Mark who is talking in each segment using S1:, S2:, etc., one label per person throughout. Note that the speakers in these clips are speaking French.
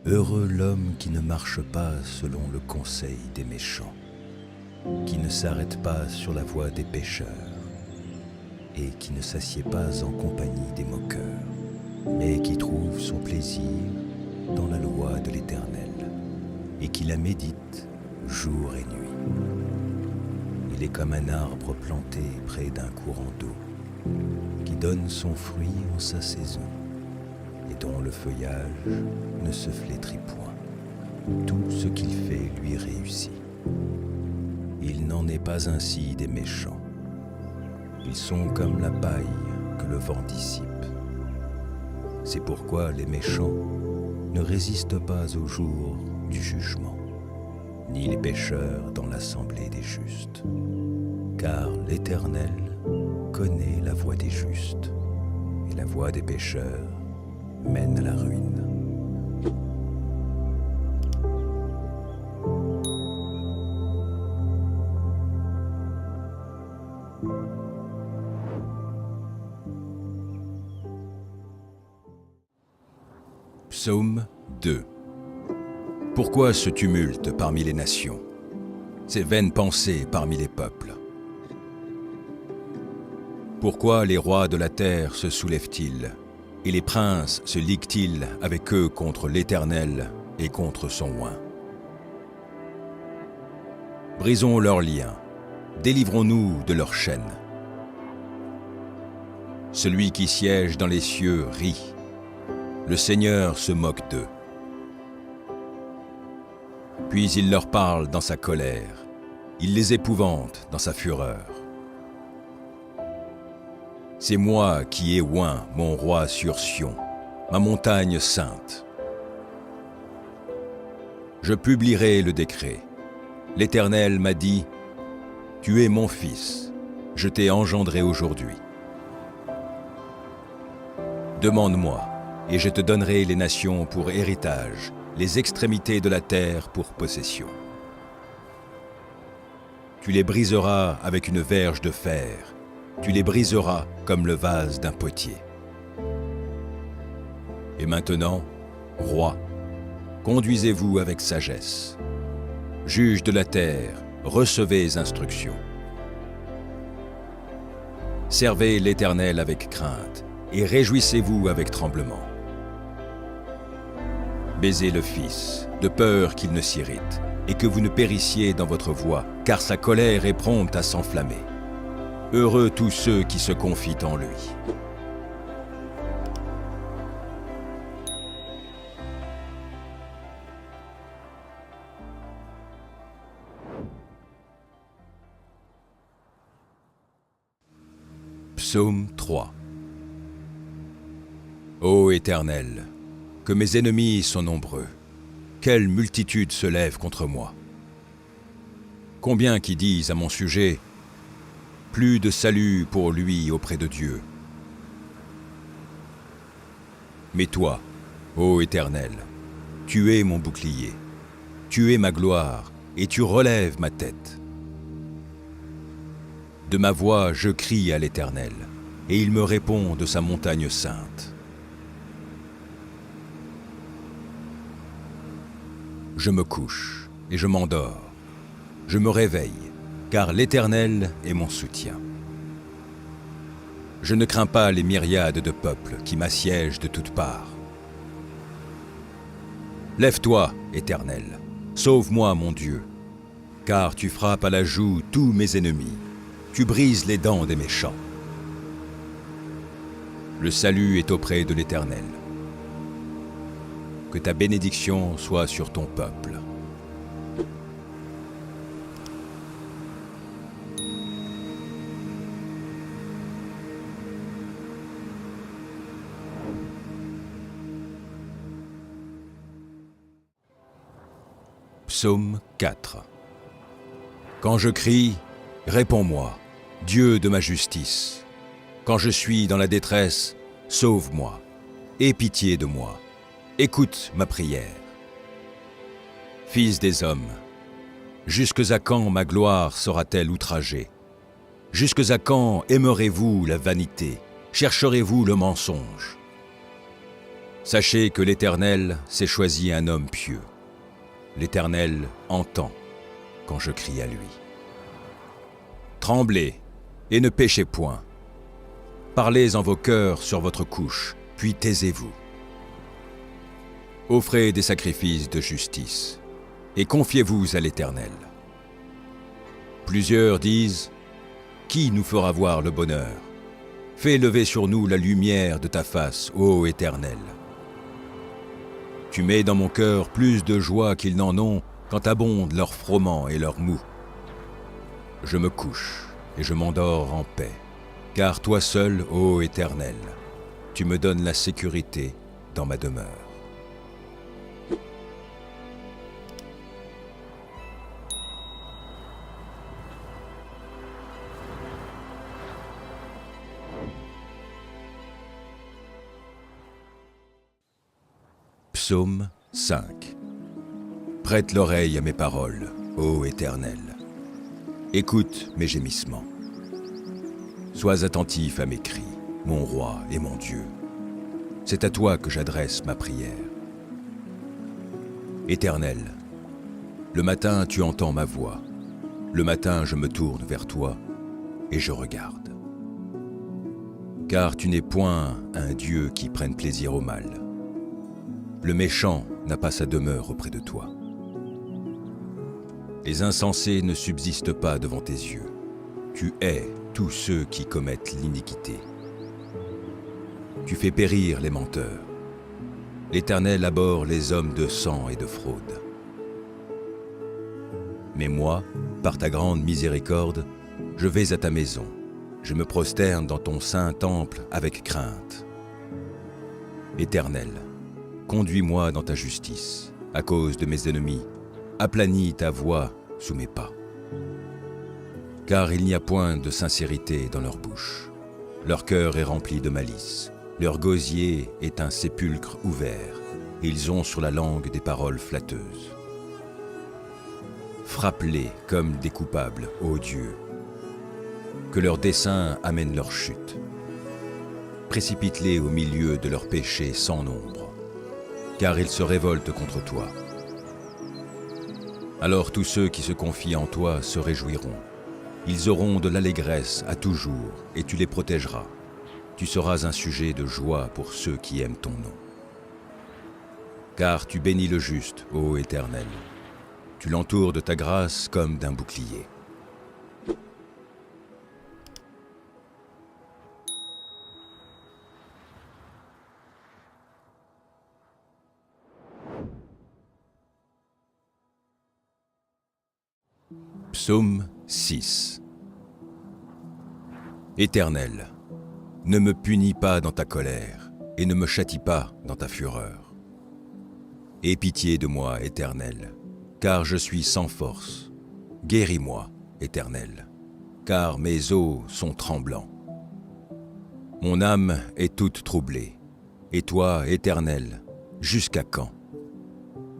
S1: Heureux l'homme qui ne marche pas selon le conseil des méchants, qui ne s'arrête pas sur la voie des pécheurs, et qui ne s'assied pas en compagnie des moqueurs, mais qui trouve son plaisir dans la loi de l'Éternel, et qui la médite jour et nuit. Il est comme un arbre planté près d'un courant d'eau, qui donne son fruit en sa saison, et dont le feuillage ne se flétrit point. Tout ce qu'il fait lui réussit. Il n'en est pas ainsi des méchants. Ils sont comme la paille que le vent dissipe. C'est pourquoi les méchants ne résistent pas au jour du jugement, ni les pécheurs dans l'assemblée des justes. Car l'Éternel connaît la voie des justes, et la voie des pécheurs mène à la ruine.
S2: Psaume 2. Pourquoi ce tumulte parmi les nations, ces vaines pensées parmi les peuples? Pourquoi les rois de la terre se soulèvent-ils, et les princes se liguent-ils avec eux contre l'Éternel et contre son oint? Brisons leurs liens, délivrons-nous de leurs chaînes. Celui qui siège dans les cieux rit, le Seigneur se moque d'eux. Puis il leur parle dans sa colère, il les épouvante dans sa fureur. C'est moi qui ai oint mon roi sur Sion, ma montagne sainte. Je publierai le décret. L'Éternel m'a dit, « Tu es mon fils, je t'ai engendré aujourd'hui. Demande-moi, et je te donnerai les nations pour héritage, les extrémités de la terre pour possession. Tu les briseras avec une verge de fer, tu les briseras comme le vase d'un potier. Et maintenant, roi, conduisez-vous avec sagesse. Juges de la terre, recevez instruction. Servez l'Éternel avec crainte, et réjouissez-vous avec tremblement. Baisez le Fils, de peur qu'il ne s'irrite, et que vous ne périssiez dans votre voie, car sa colère est prompte à s'enflammer. Heureux tous ceux qui se confient en lui. Psaume 3. Ô Éternel, que mes ennemis sont nombreux, quelle multitude se lève contre moi. Combien qui disent à mon sujet, plus de salut pour lui auprès de Dieu. Mais toi, ô Éternel, tu es mon bouclier, tu es ma gloire, et tu relèves ma tête. De ma voix, je crie à l'Éternel, et il me répond de sa montagne sainte. Je me couche et je m'endors. Je me réveille, car l'Éternel est mon soutien. Je ne crains pas les myriades de peuples qui m'assiègent de toutes parts. Lève-toi, Éternel, sauve-moi, mon Dieu, car tu frappes à la joue tous mes ennemis, tu brises les dents des méchants. Le salut est auprès de l'Éternel. Que ta bénédiction soit sur ton peuple. Psaume 4. Quand je crie, réponds-moi, Dieu de ma justice. Quand je suis dans la détresse, sauve-moi, aie pitié de moi. Écoute ma prière. Fils des hommes, jusques à quand ma gloire sera-t-elle outragée? Jusques à quand aimerez-vous la vanité? Chercherez-vous le mensonge? Sachez que l'Éternel s'est choisi un homme pieux. L'Éternel entend quand je crie à lui. Tremblez et ne péchez point. Parlez en vos cœurs sur votre couche, puis taisez-vous. Offrez des sacrifices de justice et confiez-vous à l'Éternel. Plusieurs disent « Qui nous fera voir le bonheur ? Fais lever sur nous la lumière de ta face, ô Éternel. » Tu mets dans mon cœur plus de joie qu'ils n'en ont quand abondent leur froment et leur mou. Je me couche et je m'endors en paix, car toi seul, ô Éternel, tu me donnes la sécurité dans ma demeure. Psaume 5. Prête l'oreille à mes paroles, ô Éternel. Écoute mes gémissements. Sois attentif à mes cris, mon roi et mon Dieu. C'est à toi que j'adresse ma prière. Éternel, le matin tu entends ma voix. Le matin je me tourne vers toi et je regarde. Car tu n'es point un Dieu qui prenne plaisir au mal. Le méchant n'a pas sa demeure auprès de toi. Les insensés ne subsistent pas devant tes yeux. Tu hais tous ceux qui commettent l'iniquité. Tu fais périr les menteurs. L'Éternel abhorre les hommes de sang et de fraude. Mais moi, par ta grande miséricorde, je vais à ta maison. Je me prosterne dans ton saint temple avec crainte. Éternel, conduis-moi dans ta justice, à cause de mes ennemis. Aplanis ta voix sous mes pas. Car il n'y a point de sincérité dans leur bouche. Leur cœur est rempli de malice. Leur gosier est un sépulcre ouvert. Ils ont sur la langue des paroles flatteuses. Frappe-les comme des coupables, ô Dieu. Que leurs desseins amènent leur chute. Précipite-les au milieu de leurs péchés sans nombre, car ils se révoltent contre toi. Alors tous ceux qui se confient en toi se réjouiront. Ils auront de l'allégresse à toujours, et tu les protégeras. Tu seras un sujet de joie pour ceux qui aiment ton nom. Car tu bénis le juste, ô Éternel. Tu l'entoures de ta grâce comme d'un bouclier. Psaume 6. Éternel, ne me punis pas dans ta colère, et ne me châtie pas dans ta fureur. Aie pitié de moi, Éternel, car je suis sans force. Guéris-moi, Éternel, car mes os sont tremblants. Mon âme est toute troublée, et toi, Éternel, jusqu'à quand?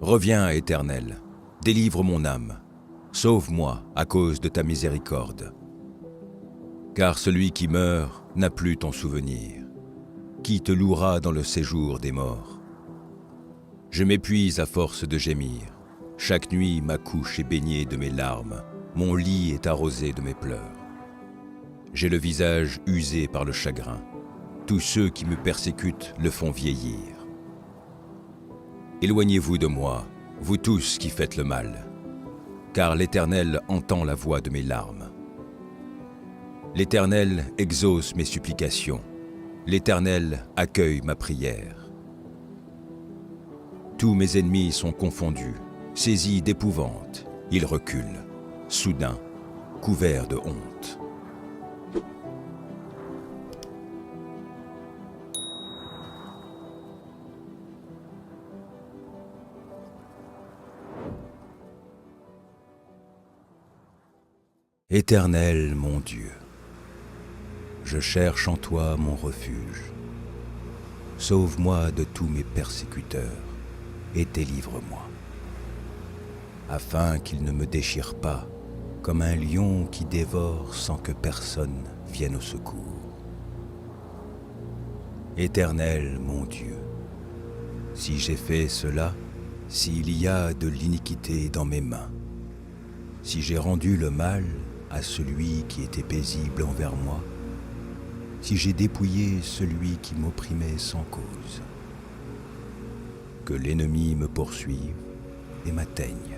S2: Reviens, Éternel, délivre mon âme. Sauve-moi à cause de ta miséricorde. Car celui qui meurt n'a plus ton souvenir. Qui te louera dans le séjour des morts? Je m'épuise à force de gémir. Chaque nuit, ma couche est baignée de mes larmes. Mon lit est arrosé de mes pleurs. J'ai le visage usé par le chagrin. Tous ceux qui me persécutent le font vieillir. Éloignez-vous de moi, vous tous qui faites le mal. Car l'Éternel entend la voix de mes larmes. L'Éternel exauce mes supplications. L'Éternel accueille ma prière. Tous mes ennemis sont confondus, saisis d'épouvante. Ils reculent, soudain, couverts de honte. Éternel mon Dieu, je cherche en toi mon refuge. Sauve-moi de tous mes persécuteurs et délivre-moi, afin qu'ils ne me déchirent pas comme un lion qui dévore sans que personne vienne au secours. Éternel mon Dieu,
S1: Si j'ai fait cela, s'il y a de l'iniquité dans mes mains, si j'ai rendu le mal à celui qui était paisible envers moi, si j'ai dépouillé celui qui m'opprimait sans cause, que l'ennemi me poursuive et m'atteigne,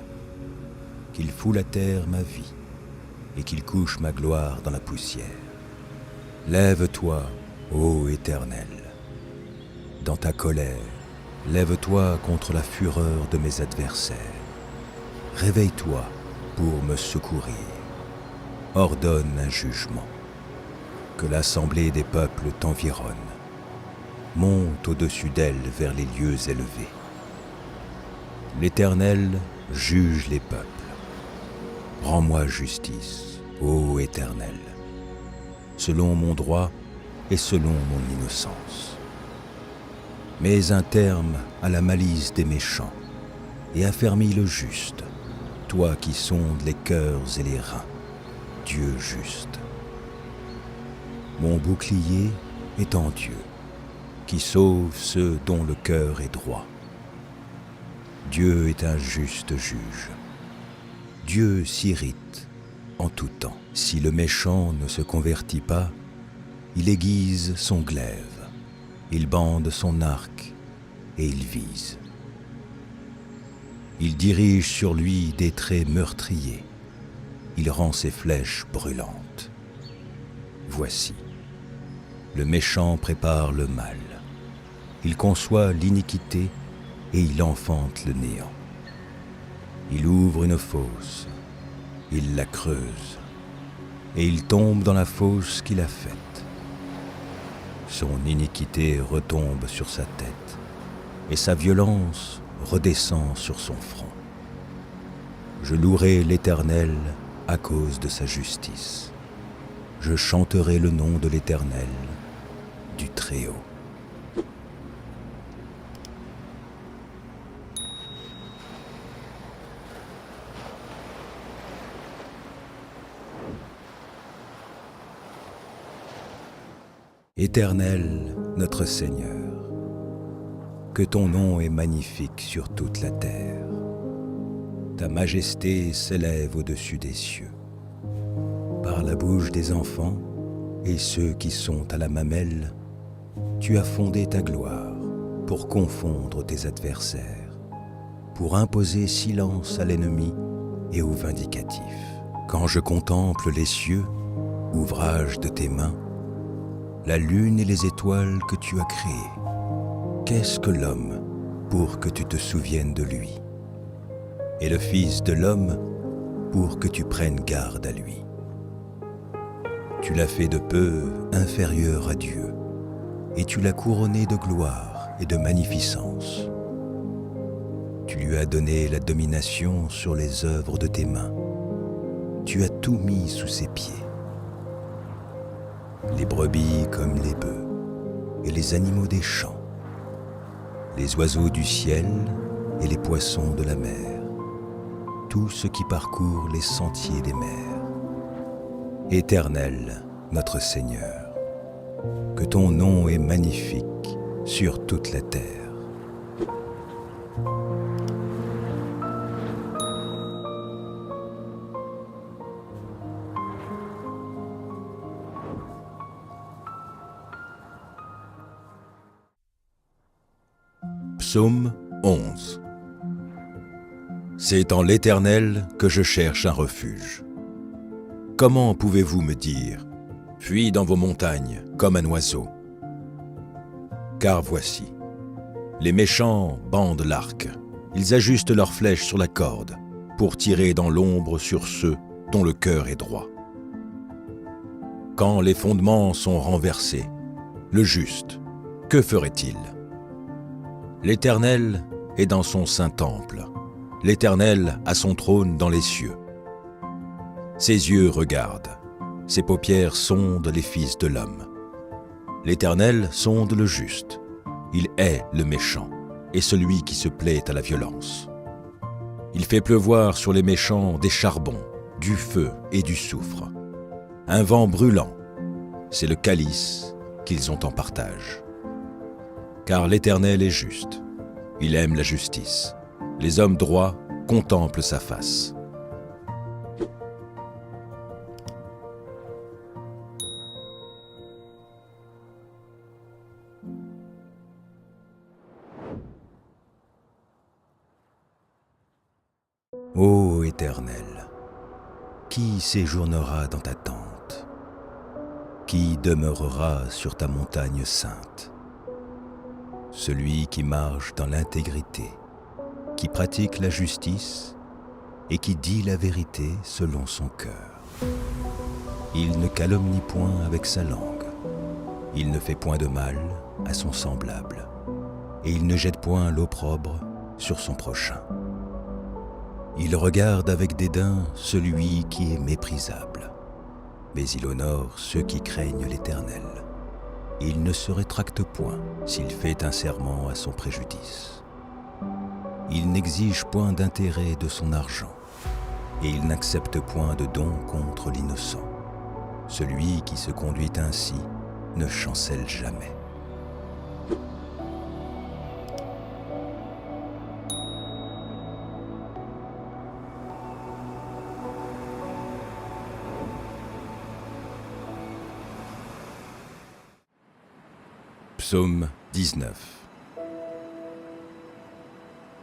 S1: qu'il foule à terre ma vie et qu'il couche ma gloire dans la poussière. Lève-toi, ô Éternel, dans ta colère, lève-toi contre la fureur de mes adversaires. Réveille-toi pour me secourir. Ordonne un jugement. Que l'assemblée des peuples t'environne. Monte au-dessus d'elle vers les lieux élevés. L'Éternel juge les peuples. Rends-moi justice, ô Éternel, selon mon droit et selon mon innocence. Mets un terme à la malice des méchants et affermis le juste, toi qui sondes les cœurs et les reins, Dieu juste. Mon bouclier est en Dieu, qui sauve ceux dont le cœur est droit. Dieu est un juste juge. Dieu s'irrite en tout temps. Si le méchant ne se convertit pas, il aiguise son glaive, il bande son arc et il vise. Il dirige sur lui des traits meurtriers, il rend ses flèches brûlantes. Voici, le méchant prépare le mal, il conçoit l'iniquité et il enfante le néant. Il ouvre une fosse, il la creuse, et il tombe dans la fosse qu'il a faite. Son iniquité retombe sur sa tête, et sa violence redescend sur son front. Je louerai l'Éternel à cause de sa justice. Je chanterai le nom de l'Éternel, du Très-Haut. Éternel, notre Seigneur, que ton nom est magnifique sur toute la terre. Ta majesté s'élève au-dessus des cieux. Par la bouche des enfants et ceux qui sont à la mamelle, tu as fondé ta gloire pour confondre tes adversaires, pour imposer silence à l'ennemi et au vindicatif. Quand je contemple les cieux, ouvrage de tes mains, la lune et les étoiles que tu as créées, qu'est-ce que l'homme pour que tu te souviennes de lui, et le Fils de l'homme pour que tu prennes garde à lui? Tu l'as fait de peu inférieur à Dieu, et tu l'as couronné de gloire et de magnificence. Tu lui as donné la domination sur les œuvres de tes mains. Tu as tout mis sous ses pieds. Les brebis comme les bœufs, et les animaux des champs, les oiseaux du ciel et les poissons de la mer, tout ce qui parcourt les sentiers des mers. Éternel, notre Seigneur, que ton nom est magnifique sur toute la terre.
S2: Psaume 11. C'est en l'Éternel que je cherche un refuge. Comment pouvez-vous me dire, fuis dans vos montagnes comme un oiseau? Car voici, les méchants bandent l'arc, ils ajustent leurs flèches sur la corde pour tirer dans l'ombre sur ceux dont le cœur est droit. Quand les fondements sont renversés, le juste, que ferait-il? L'Éternel est dans son saint temple. L'Éternel a son trône dans les cieux. Ses yeux regardent, ses paupières sondent les fils de l'homme. L'Éternel sonde le juste. Il hait le méchant et celui qui se plaît à la violence. Il fait pleuvoir sur les méchants des charbons, du feu et du soufre. Un vent brûlant, c'est le calice qu'ils ont en partage. Car l'Éternel est juste, Il aime la justice. Les hommes droits contemplent sa face.
S1: Ô Éternel, qui séjournera dans ta tente? Qui demeurera sur ta montagne sainte? Celui qui marche dans l'intégrité, qui pratique la justice et qui dit la vérité selon son cœur. Il ne calomnie point avec sa langue, il ne fait point de mal à son semblable, et il ne jette point l'opprobre sur son prochain. Il regarde avec dédain celui qui est méprisable, mais il honore ceux qui craignent l'Éternel. Il ne se rétracte point s'il fait un serment à son préjudice. Il n'exige point d'intérêt de son argent, et il n'accepte point de don contre l'innocent. Celui qui se conduit ainsi ne chancelle jamais.
S2: Psaume 19.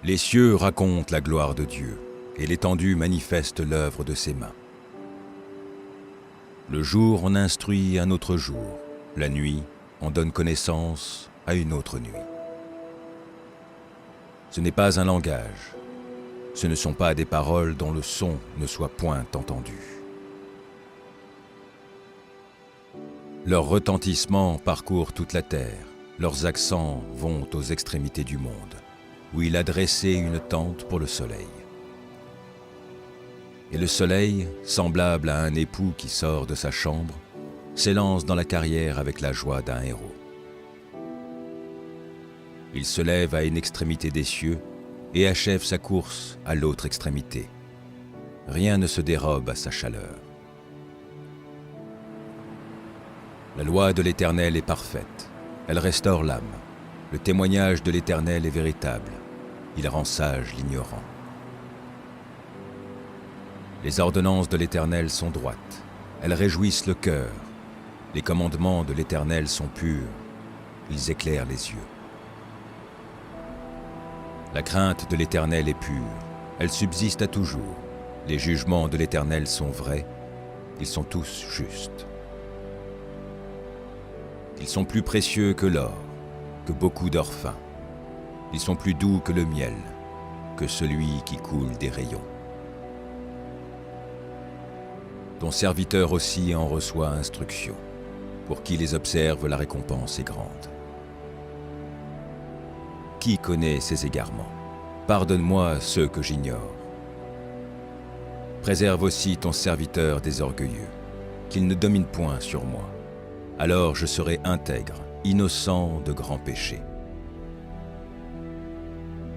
S2: Les cieux racontent la gloire de Dieu, et l'étendue manifeste l'œuvre de ses mains. Le jour en instruit un autre jour, la nuit en donne connaissance à une autre nuit. Ce n'est pas un langage, ce ne sont pas des paroles dont le son ne soit point entendu. Leur retentissement parcourt toute la terre, leurs accents vont aux extrémités du monde, où il a dressé une tente pour le soleil. Et le soleil, semblable à un époux qui sort de sa chambre, s'élance dans la carrière avec la joie d'un héros. Il se lève à une extrémité des cieux et achève sa course à l'autre extrémité. Rien ne se dérobe à sa chaleur. La loi de l'Éternel est parfaite, elle restaure l'âme. Le témoignage de l'Éternel est véritable, il rend sage l'ignorant. Les ordonnances de l'Éternel sont droites, elles réjouissent le cœur. Les commandements de l'Éternel sont purs, ils éclairent les yeux. La crainte de l'Éternel est pure, elle subsiste à toujours. Les jugements de l'Éternel sont vrais, ils sont tous justes. Ils sont plus précieux que l'or, que beaucoup d'or fin. Ils sont plus doux que le miel, que celui qui coule des rayons. Ton serviteur aussi en reçoit instruction. Pour qui les observe, la récompense est grande. Qui connaît ses égarements? Pardonne-moi ceux que j'ignore. Préserve aussi ton serviteur des orgueilleux, qu'il ne domine point sur moi. Alors je serai intègre, innocent de grands péchés.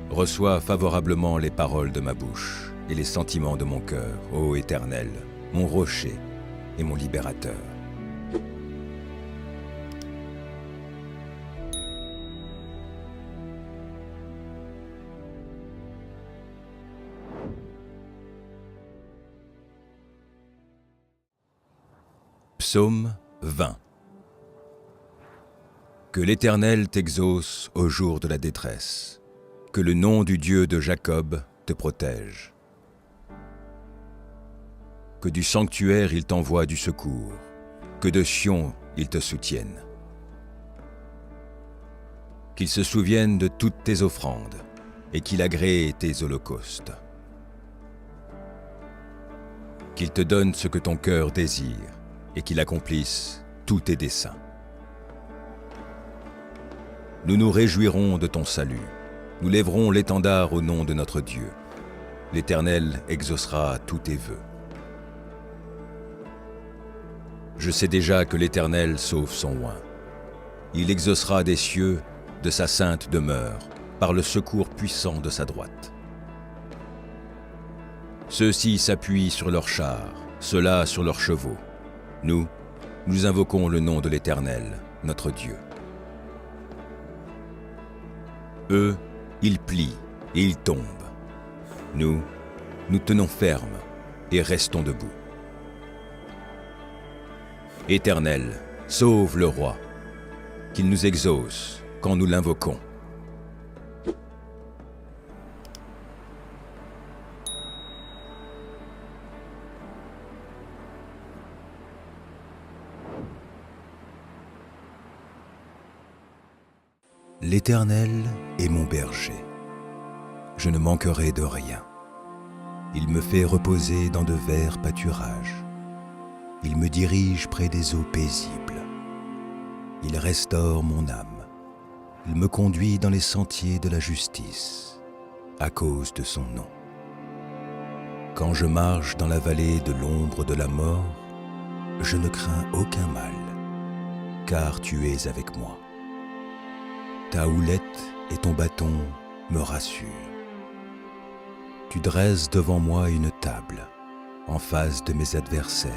S2: Reçois favorablement les paroles de ma bouche et les sentiments de mon cœur, ô Éternel, mon rocher et mon libérateur. Psaume 20. Que l'Éternel t'exauce au jour de la détresse, que le nom du Dieu de Jacob te protège. Que du sanctuaire il t'envoie du secours, que de Sion il te soutienne. Qu'il se souvienne de toutes tes offrandes, et qu'il agrée tes holocaustes. Qu'il te donne ce que ton cœur désire, et qu'il accomplisse tous tes desseins. Nous nous réjouirons de ton salut, nous lèverons l'étendard au nom de notre Dieu. L'Éternel exaucera tous tes vœux. Je sais déjà que l'Éternel sauve son oint. Il exaucera des cieux, de sa sainte demeure, par le secours puissant de sa droite. Ceux-ci s'appuient sur leurs chars, ceux-là sur leurs chevaux. Nous invoquons le nom de l'Éternel, notre Dieu. Eux il plie et il tombe. Nous tenons ferme et restons debout. Éternel, sauve le roi, qu'il nous exauce quand nous l'invoquons.
S1: L'Éternel est mon berger. Je ne manquerai de rien. Il me fait reposer dans de verts pâturages. Il me dirige près des eaux paisibles. Il restaure mon âme. Il me conduit dans les sentiers de la justice, à cause de son nom. Quand je marche dans la vallée de l'ombre de la mort, je ne crains aucun mal, car tu es avec moi. Ta houlette et ton bâton me rassurent. Tu dresses devant moi une table, en face de mes adversaires.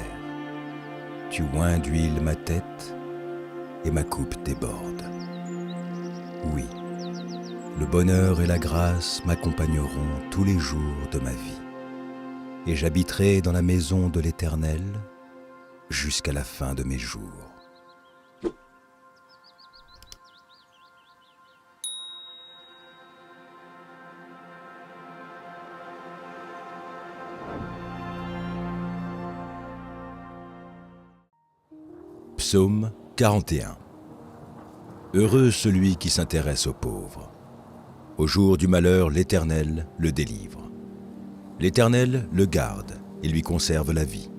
S1: Tu oins d'huile ma tête, et ma coupe déborde. Oui, le bonheur et la grâce m'accompagneront tous les jours de ma vie, et j'habiterai dans la maison de l'Éternel jusqu'à la fin de mes jours.
S2: Psaume 41. Heureux celui qui s'intéresse aux pauvres. Au jour du malheur, l'Éternel le délivre. L'Éternel le garde et lui conserve la vie.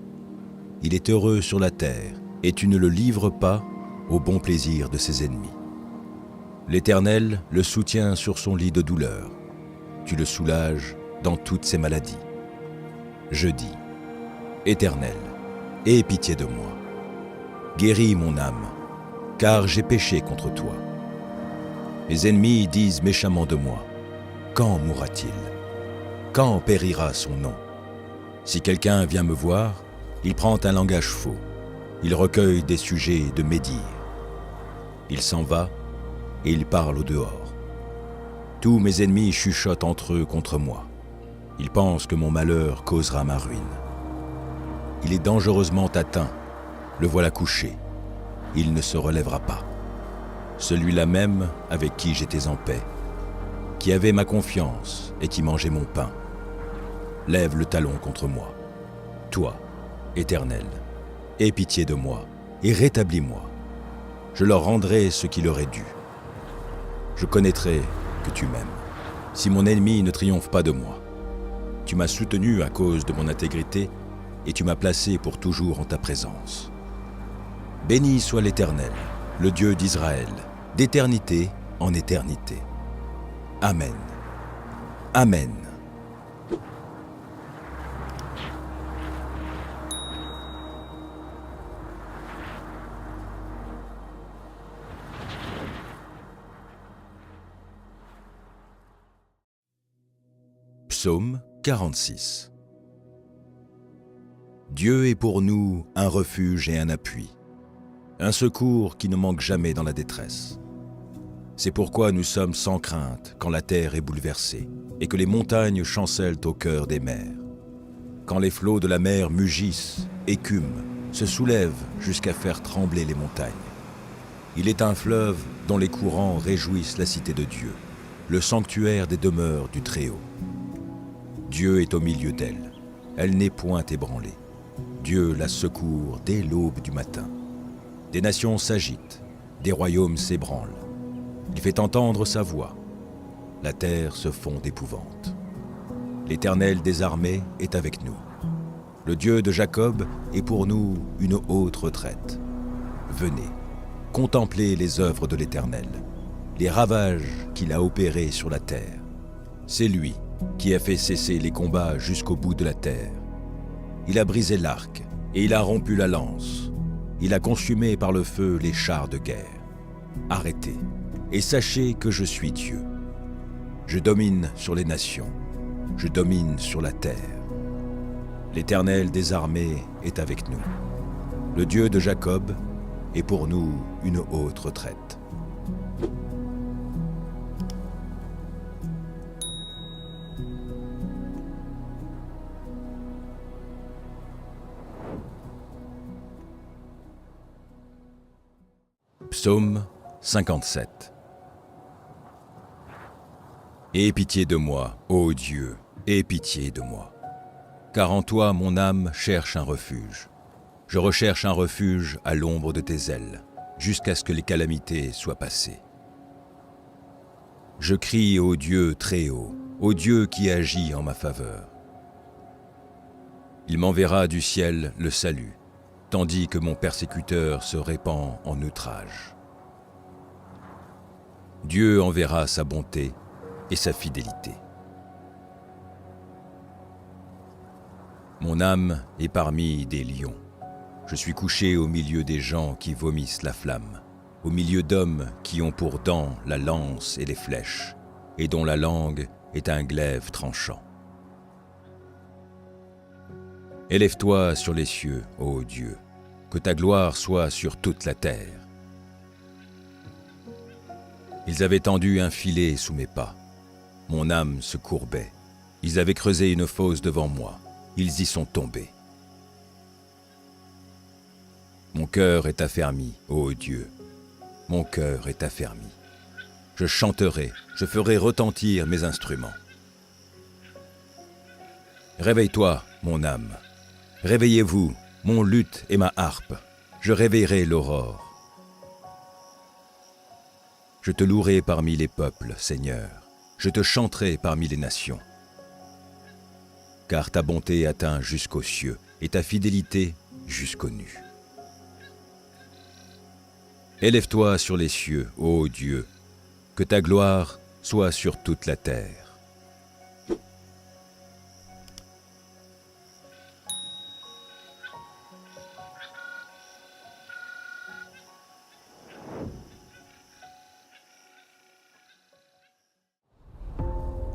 S2: Il est heureux sur la terre, et tu ne le livres pas au bon plaisir de ses ennemis. L'Éternel le soutient sur son lit de douleur. Tu le soulages dans toutes ses maladies. Je dis, Éternel, aie pitié de moi. Guéris mon âme, car j'ai péché contre toi. Mes ennemis disent méchamment de moi, quand mourra-t-il? Quand périra son nom? Si quelqu'un vient me voir, il prend un langage faux. Il recueille des sujets de médire. Il s'en va et il parle au dehors. Tous mes ennemis chuchotent entre eux contre moi. Ils pensent que mon malheur causera ma ruine. Il est dangereusement atteint. Le voilà couché, il ne se relèvera pas. Celui-là même avec qui j'étais en paix, qui avait ma confiance et qui mangeait mon pain, lève le talon contre moi. Toi, Éternel, aie pitié de moi et rétablis-moi. Je leur rendrai ce qui leur est dû. Je connaîtrai que tu m'aimes. Si mon ennemi ne triomphe pas de moi, tu m'as soutenu à cause de mon intégrité et tu m'as placé pour toujours en ta présence. Béni soit l'Éternel, le Dieu d'Israël, d'éternité en éternité. Amen. Amen. Psaume 46. Dieu est pour nous un refuge et un appui, un secours qui ne manque jamais dans la détresse. C'est pourquoi nous sommes sans crainte quand la terre est bouleversée et que les montagnes chancellent au cœur des mers. Quand les flots de la mer mugissent, écument, se soulèvent jusqu'à faire trembler les montagnes. Il est un fleuve dont les courants réjouissent la cité de Dieu, le sanctuaire des demeures du Très-Haut. Dieu est au milieu d'elle, elle n'est point ébranlée. Dieu la secourt dès l'aube du matin. Des nations s'agitent, des royaumes s'ébranlent. Il fait entendre sa voix. La terre se fond d'épouvante. L'Éternel des armées est avec nous. Le Dieu de Jacob est pour nous une haute retraite. Venez, contemplez les œuvres de l'Éternel, les ravages qu'il a opérés sur la terre. C'est lui qui a fait cesser les combats jusqu'au bout de la terre. Il a brisé l'arc et il a rompu la lance. Il a consumé par le feu les chars de guerre. Arrêtez et sachez que je suis Dieu. Je domine sur les nations, je domine sur la terre. L'Éternel des armées est avec nous. Le Dieu de Jacob est pour nous une haute retraite. Psaume 57. Aie pitié de moi, ô Dieu, aie pitié de moi. Car en toi mon âme cherche un refuge. Je recherche un refuge à l'ombre de tes ailes, jusqu'à ce que les calamités soient passées. Je crie au Dieu très haut, au Dieu qui agit en ma faveur. Il m'enverra du ciel le salut, tandis que mon persécuteur se répand en outrage. Dieu enverra sa bonté et sa fidélité. Mon âme est parmi des lions. Je suis couché au milieu des gens qui vomissent la flamme, au milieu d'hommes qui ont pour dents la lance et les flèches, et dont la langue est un glaive tranchant. Élève-toi sur les cieux, ô Dieu, que ta gloire soit sur toute la terre. Ils avaient tendu un filet sous mes pas. Mon âme se courbait. Ils avaient creusé une fosse devant moi. Ils y sont tombés. Mon cœur est affermi, ô Dieu. Mon cœur est affermi. Je chanterai, je ferai retentir mes instruments. Réveille-toi, mon âme. Réveillez-vous, mon luth et ma harpe. Je réveillerai l'aurore. Je te louerai parmi les peuples, Seigneur. Je te chanterai parmi les nations. Car ta bonté atteint jusqu'aux cieux et ta fidélité jusqu'aux nues. Élève-toi sur les cieux, ô Dieu, que ta gloire soit sur toute la terre.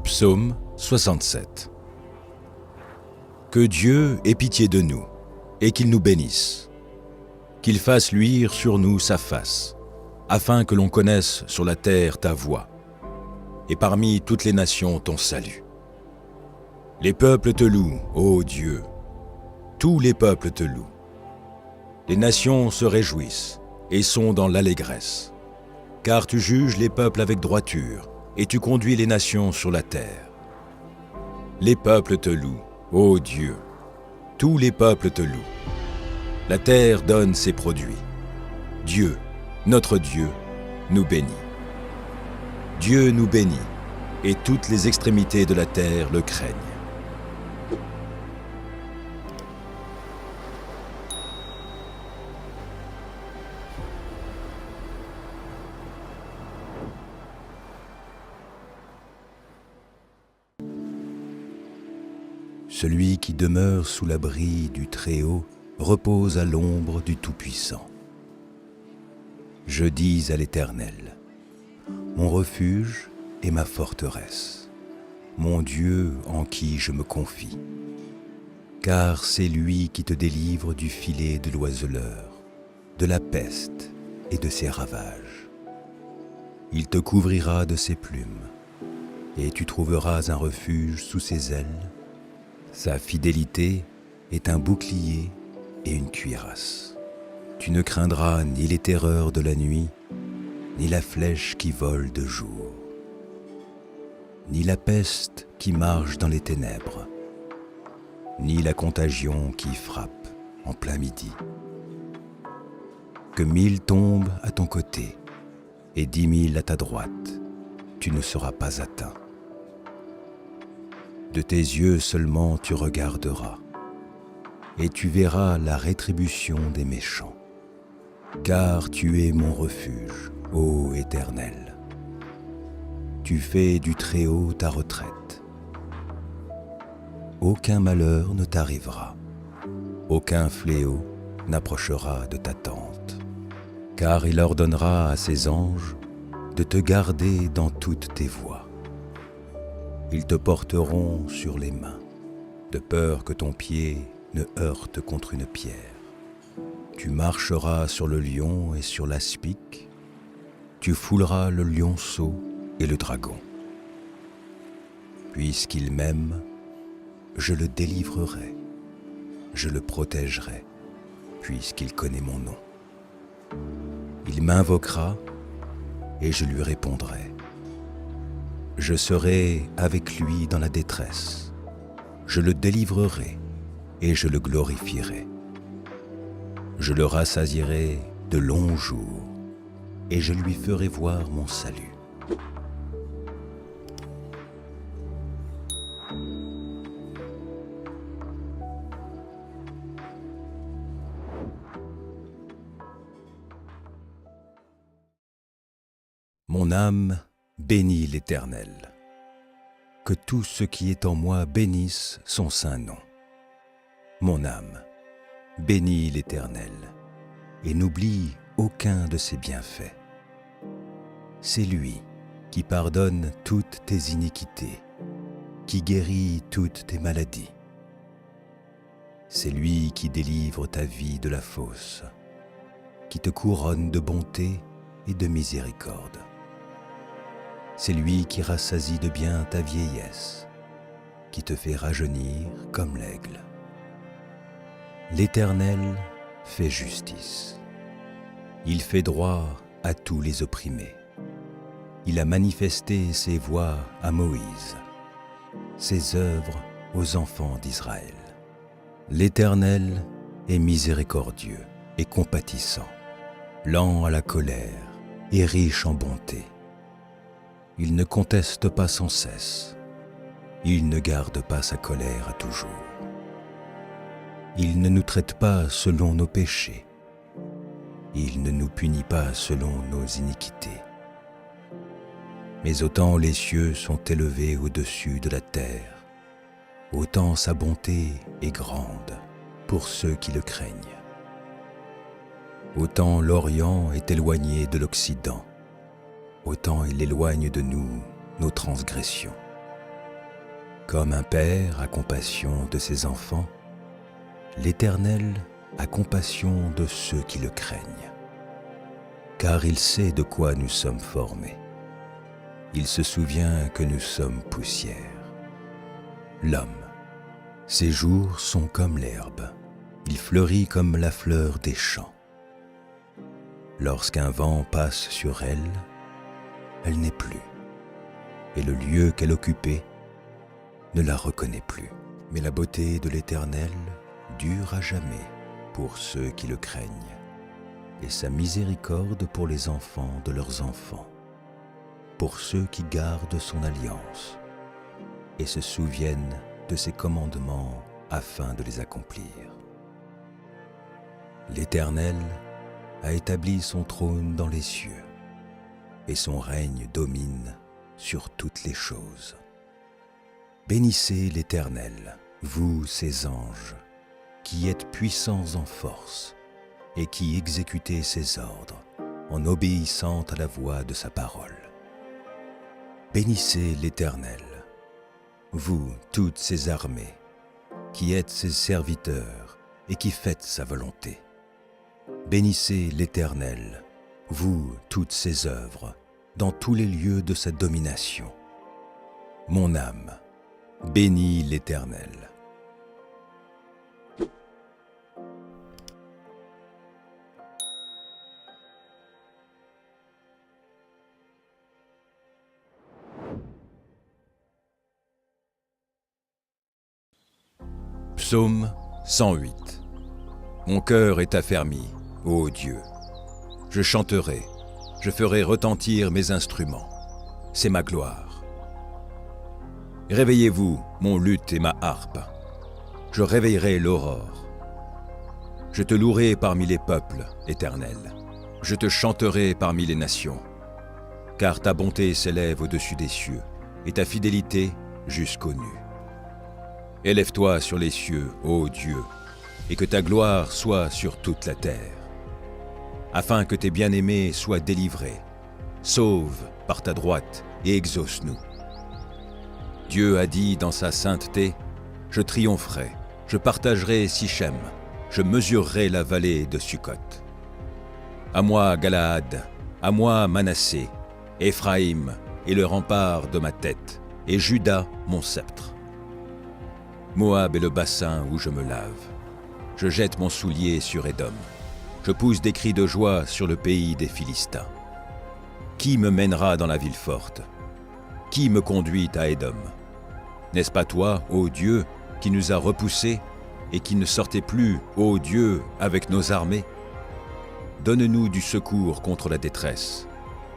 S2: Psaume 67. Que Dieu ait pitié de nous, et qu'il nous bénisse, qu'il fasse luire sur nous sa face, afin que l'on connaisse sur la terre ta voie, et parmi toutes les nations ton salut. Les peuples te louent, ô Dieu, tous les peuples te louent. Les nations se réjouissent et sont dans l'allégresse, car tu juges les peuples avec droiture, et tu conduis les nations sur la terre. Les peuples te louent, ô Dieu, tous les peuples te louent. La terre donne ses produits. Dieu, notre Dieu, nous bénit. Dieu nous bénit, et toutes les extrémités de la terre le craignent.
S1: Celui qui demeure sous l'abri du Très-Haut repose à l'ombre du Tout-Puissant. Je dis à l'Éternel, mon refuge et ma forteresse, mon Dieu en qui je me confie. Car c'est lui qui te délivre du filet de l'oiseleur, de la peste et de ses ravages. Il te couvrira de ses plumes, et tu trouveras un refuge sous ses ailes. Sa fidélité est un bouclier et une cuirasse. Tu ne craindras ni les terreurs de la nuit, ni la flèche qui vole de jour, ni la peste qui marche dans les ténèbres, ni la contagion qui frappe en plein midi. Que 1000 tombent à ton côté et 10 000 à ta droite, tu ne seras pas atteint. De tes yeux seulement tu regarderas, et tu verras la rétribution des méchants. Car tu es mon refuge, ô Éternel. Tu fais du Très-Haut ta retraite. Aucun malheur ne t'arrivera, aucun fléau n'approchera de ta tente. Car il ordonnera à ses anges de te garder dans toutes tes voies. Ils te porteront sur les mains, de peur que ton pied ne heurte contre une pierre. Tu marcheras sur le lion et sur l'aspic, tu fouleras le lionceau et le dragon. Puisqu'il m'aime, je le délivrerai, je le protégerai, puisqu'il connaît mon nom. Il m'invoquera et je lui répondrai. Je serai avec lui dans la détresse. Je le délivrerai et je le glorifierai. Je le rassasierai de longs jours et je lui ferai voir mon salut. Mon âme bénit l'Éternel. Que tout ce qui est en moi bénisse son saint nom. Mon âme bénit l'Éternel et n'oublie aucun de ses bienfaits. C'est lui qui pardonne toutes tes iniquités, qui guérit toutes tes maladies. C'est lui qui délivre ta vie de la fosse, qui te couronne de bonté et de miséricorde. C'est lui qui rassasie de bien ta vieillesse, qui te fait rajeunir comme l'aigle. L'Éternel fait justice. Il fait droit à tous les opprimés. Il a manifesté ses voies à Moïse, ses œuvres aux enfants d'Israël. L'Éternel est miséricordieux et compatissant, lent à la colère et riche en bonté. Il ne conteste pas sans cesse. Il ne garde pas sa colère à toujours. Il ne nous traite pas selon nos péchés. Il ne nous punit pas selon nos iniquités. Mais autant les cieux sont élevés au-dessus de la terre, autant sa bonté est grande pour ceux qui le craignent. Autant l'Orient est éloigné de l'Occident, autant il éloigne de nous nos transgressions. Comme un père a compassion de ses enfants, l'Éternel a compassion de ceux qui le craignent. Car il sait de quoi nous sommes formés. Il se souvient que nous sommes poussière. L'homme, ses jours sont comme l'herbe, il fleurit comme la fleur des champs. Lorsqu'un vent passe sur elle, elle n'est plus, et le lieu qu'elle occupait ne la reconnaît plus. Mais la beauté de l'Éternel dure à jamais pour ceux qui le craignent, et sa miséricorde pour les enfants de leurs enfants, pour ceux qui gardent son alliance et se souviennent de ses commandements afin de les accomplir. L'Éternel a établi son trône dans les cieux, et son règne domine sur toutes les choses. Bénissez l'Éternel, vous ses anges, qui êtes puissants en force, et qui exécutez ses ordres en obéissant à la voix de sa parole. Bénissez l'Éternel, vous toutes ses armées, qui êtes ses serviteurs et qui faites sa volonté. Bénissez l'Éternel, vous toutes ses œuvres, dans tous les lieux de sa domination. Mon âme bénit l'Éternel.
S2: Psaume 108. Mon cœur est affermi, ô Dieu. Je chanterai, je ferai retentir mes instruments. C'est ma gloire. Réveillez-vous, mon luth et ma harpe. Je réveillerai l'aurore. Je te louerai parmi les peuples, Éternel. Je te chanterai parmi les nations. Car ta bonté s'élève au-dessus des cieux, et ta fidélité jusqu'aux nues. Élève-toi sur les cieux, ô Dieu, et que ta gloire soit sur toute la terre. Afin que tes bien-aimés soient délivrés, sauve par ta droite et exauce-nous. Dieu a dit dans sa sainteté, « Je triompherai, je partagerai Sichem, je mesurerai la vallée de Sukkot. » À moi Galaad, à moi Manassé, Éphraïm est le rempart de ma tête, et Juda mon sceptre. Moab est le bassin où je me lave. Je jette mon soulier sur Édom. je pousse des cris de joie sur le pays des Philistins. Qui me mènera dans la ville forte? Qui me conduit à Édom? N'est-ce pas toi, ô Dieu, qui nous a repoussés et qui ne sortait plus, ô Dieu, avec nos armées? Donne-nous du secours contre la détresse.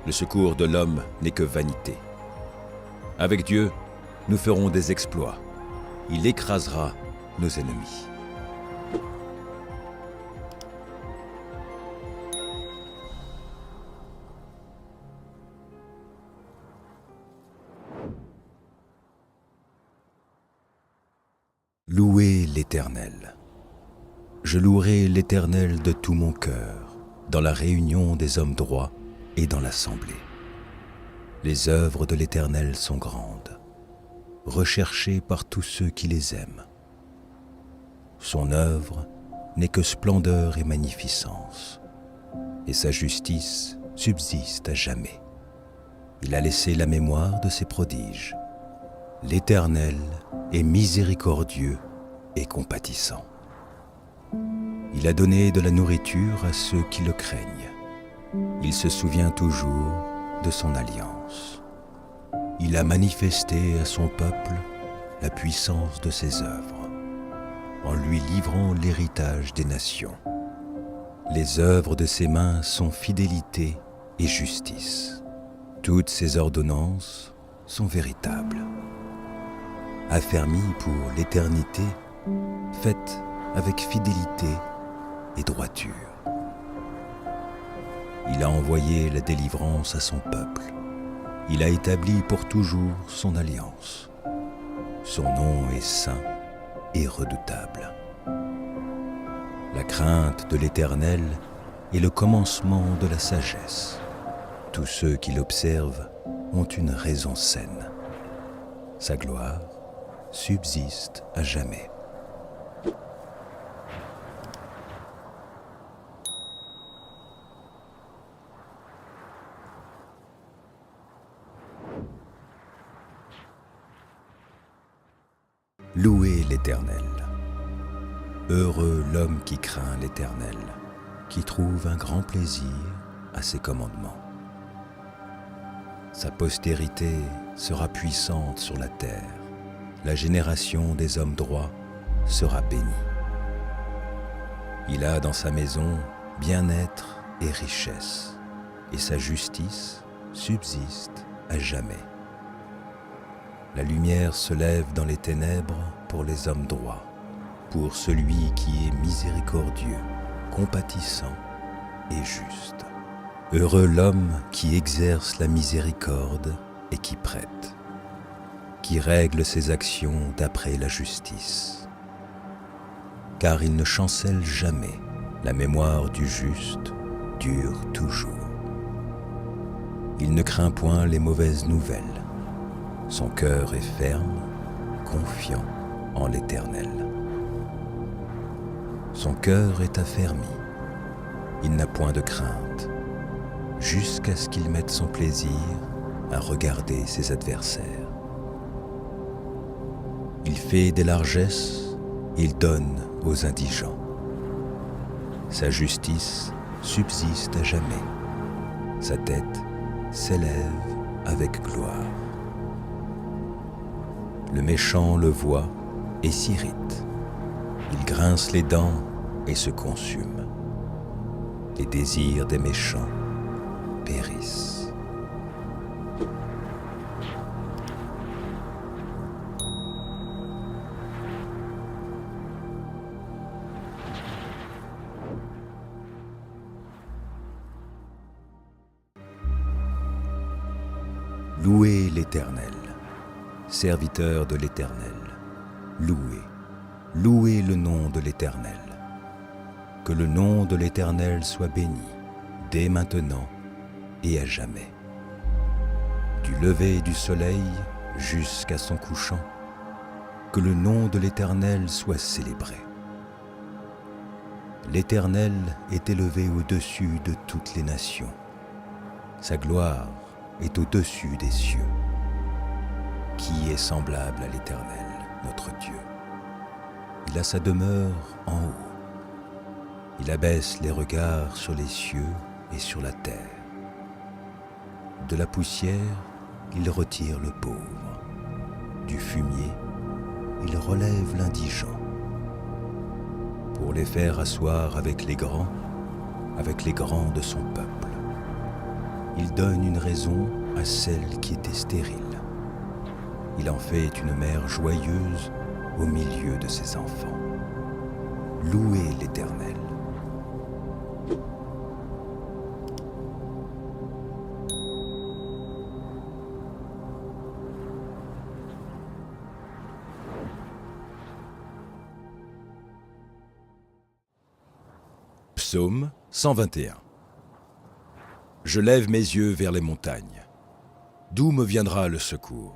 S2: Le secours de l'homme n'est que vanité. Avec Dieu, nous ferons des exploits. Il écrasera nos ennemis.
S1: Louez l'Éternel. Je louerai l'Éternel de tout mon cœur, dans la réunion des hommes droits et dans l'assemblée. Les œuvres de l'Éternel sont grandes, recherchées par tous ceux qui les aiment. Son œuvre n'est que splendeur et magnificence, et sa justice subsiste à jamais. Il a laissé la mémoire de ses prodiges. L'Éternel est miséricordieux et compatissant. Il a donné de la nourriture à ceux qui le craignent. Il se souvient toujours de son alliance. Il a manifesté à son peuple la puissance de ses œuvres, en lui livrant l'héritage des nations. Les œuvres de ses mains sont fidélité et justice. Toutes ses ordonnances sont véritables. Affermies pour l'éternité, faites avec fidélité et droiture. Il a envoyé la délivrance à son peuple. Il a établi pour toujours son alliance. Son nom est saint et redoutable. La crainte de l'Éternel est le commencement de la sagesse. Tous ceux qui l'observent ont une raison saine. Sa gloire subsiste à jamais. Louez l'Éternel. Heureux l'homme qui craint l'Éternel, qui trouve un grand plaisir à ses commandements. Sa postérité sera puissante sur la terre. La génération des hommes droits sera bénie. Il a dans sa maison bien-être et richesse, et sa justice subsiste à jamais. La lumière se lève dans les ténèbres pour les hommes droits, pour celui qui est miséricordieux, compatissant et juste. Heureux l'homme qui exerce la miséricorde et qui prête, qui règle ses actions d'après la justice. Car il ne chancelle jamais, la mémoire du juste dure toujours. Il ne craint point les mauvaises nouvelles. Son cœur est ferme, confiant en l'Éternel. Son cœur est affermi, il n'a point de crainte, jusqu'à ce qu'il mette son plaisir à regarder ses adversaires. Il fait des largesses, il donne aux indigents. Sa justice subsiste à jamais, sa tête s'élève avec gloire. Le méchant le voit et s'irrite. Il grince les dents et se consume. Les désirs des méchants périssent. Louez l'Éternel. Serviteurs de l'Éternel, louez le nom de l'Éternel. Que le nom de l'Éternel soit béni, dès maintenant et à jamais. Du lever du soleil jusqu'à son couchant, que le nom de l'Éternel soit célébré. L'Éternel est élevé au-dessus de toutes les nations. Sa gloire est au-dessus des cieux. Qui est semblable à l'Éternel, notre Dieu? Il a sa demeure en haut. Il abaisse les regards sur les cieux et sur la terre. De la poussière, il retire le pauvre. Du fumier, il relève l'indigent. Pour les faire asseoir avec les grands de son peuple. Il donne une raison à celle qui était stérile. Il en fait une mère joyeuse au milieu de ses enfants. Louez l'Éternel.
S2: Psaume 121. Je lève mes yeux vers les montagnes. D'où me viendra le secours?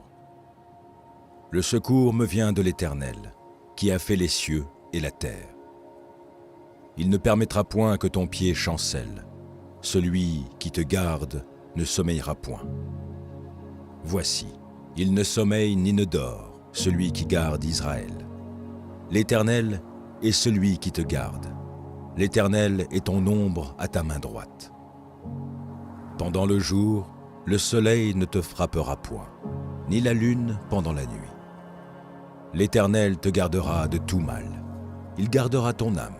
S2: Le secours me vient de l'Éternel, qui a fait les cieux et la terre. Il ne permettra point que ton pied chancelle. Celui qui te garde ne sommeillera point. Voici, il ne sommeille ni ne dort, celui qui garde Israël. L'Éternel est celui qui te garde. L'Éternel est ton ombre à ta main droite. Pendant le jour, le soleil ne te frappera point, ni la lune pendant la nuit. L'Éternel te gardera de tout mal. Il gardera ton âme.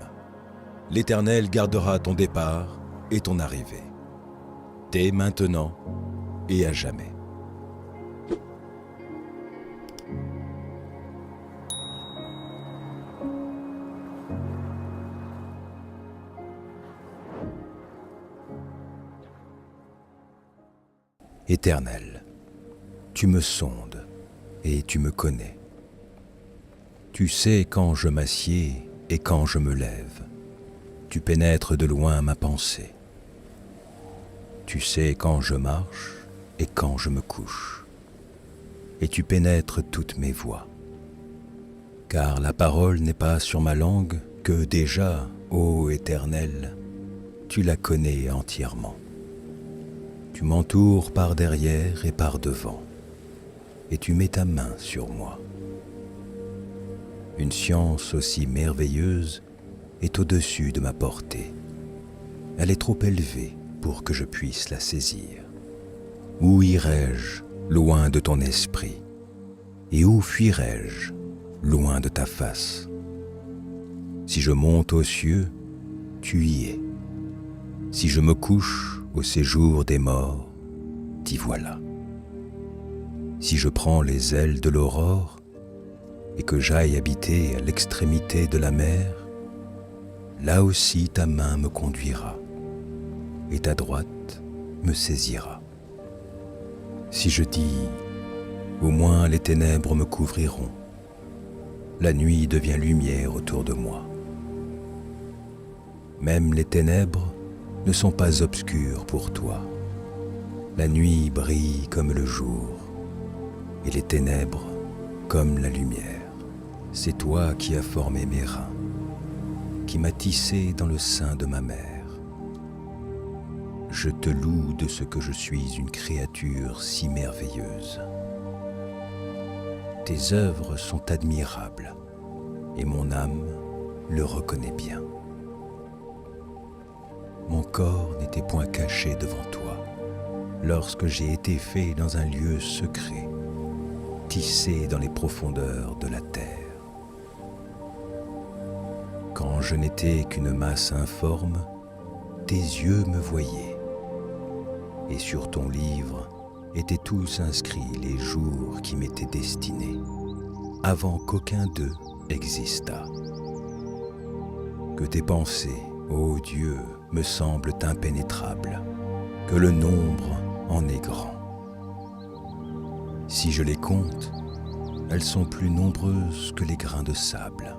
S2: L'Éternel gardera ton départ et ton arrivée, dès maintenant et à jamais.
S1: Éternel, tu me sondes et tu me connais. Tu sais quand je m'assieds et quand je me lève. Tu pénètres de loin ma pensée. Tu sais quand je marche et quand je me couche. Et tu pénètres toutes mes voies. Car la parole n'est pas sur ma langue que déjà, ô Éternel, tu la connais entièrement. Tu m'entoures par derrière et par devant, et tu mets ta main sur moi. Une science aussi merveilleuse est au-dessus de ma portée. Elle est trop élevée pour que je puisse la saisir. Où irai-je loin de ton esprit? Et où fuirai-je loin de ta face? Si je monte aux cieux, tu y es. Si je me couche au séjour des morts, t'y voilà. Si je prends les ailes de l'aurore et que j'aille habiter à l'extrémité de la mer, là aussi ta main me conduira et ta droite me saisira. Si je dis, au moins les ténèbres me couvriront, la nuit devient lumière autour de moi. Même les ténèbres ne sont pas obscures pour toi. La nuit brille comme le jour, et les ténèbres comme la lumière. C'est toi qui as formé mes reins, qui m'as tissé dans le sein de ma mère. Je te loue de ce que je suis une créature si merveilleuse. Tes œuvres sont admirables, et mon âme le reconnaît bien. Mon corps n'était point caché devant toi, lorsque j'ai été fait dans un lieu secret, tissé dans les profondeurs de la terre. Quand je n'étais qu'une masse informe, tes yeux me voyaient, et sur ton livre étaient tous inscrits les jours qui m'étaient destinés, avant qu'aucun d'eux existât. Que tes pensées, ô Dieu, me semblent impénétrables, que le nombre en est grand. Si je les compte, elles sont plus nombreuses que les grains de sable.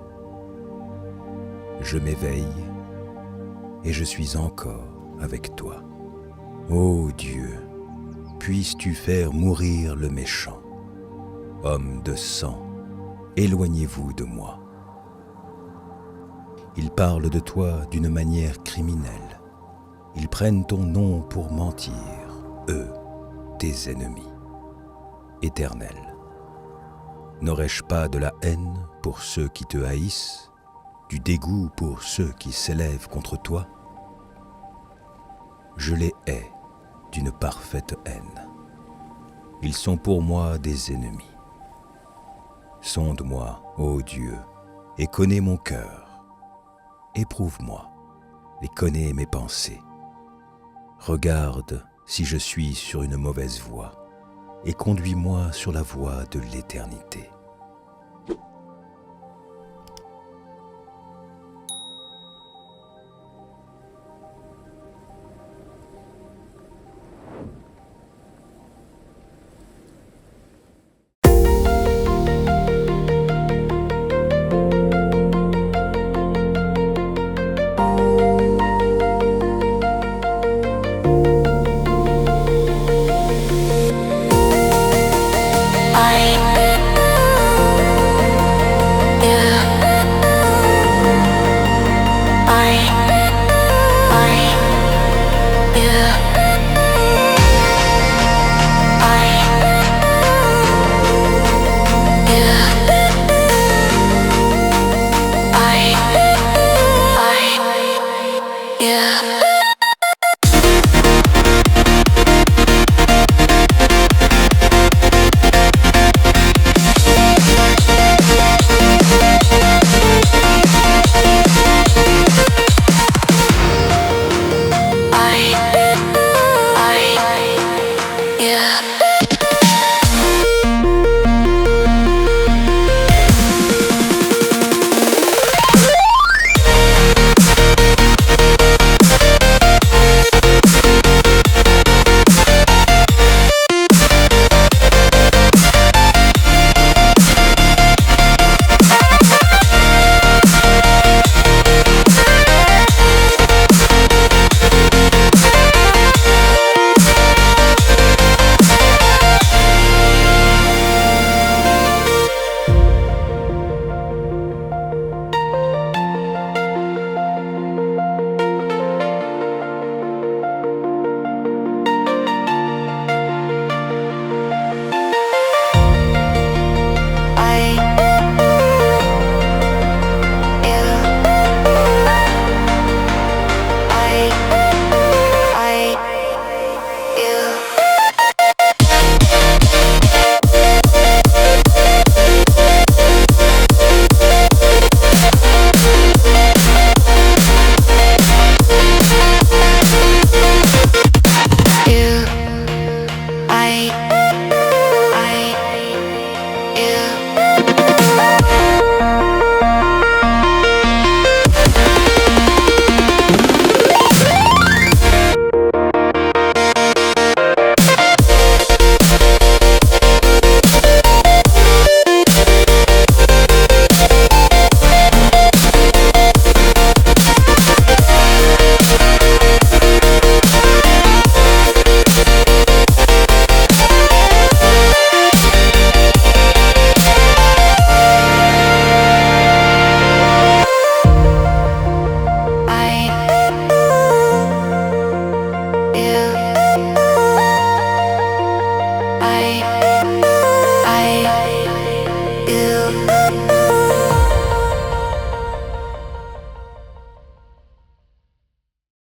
S1: Je m'éveille et je suis encore avec toi. Ô Dieu, puisses-tu faire mourir le méchant. Homme de sang, éloignez-vous de moi. Ils parlent de toi d'une manière criminelle. Ils prennent ton nom pour mentir, eux, tes ennemis. Éternel, n'aurais-je pas de la haine pour ceux qui te haïssent du dégoût pour ceux qui s'élèvent contre toi? Je les hais d'une parfaite haine. Ils sont pour moi des ennemis. Sonde-moi, ô Dieu, et connais mon cœur. Éprouve-moi et connais mes pensées. Regarde si je suis sur une mauvaise voie et conduis-moi sur la voie de l'éternité.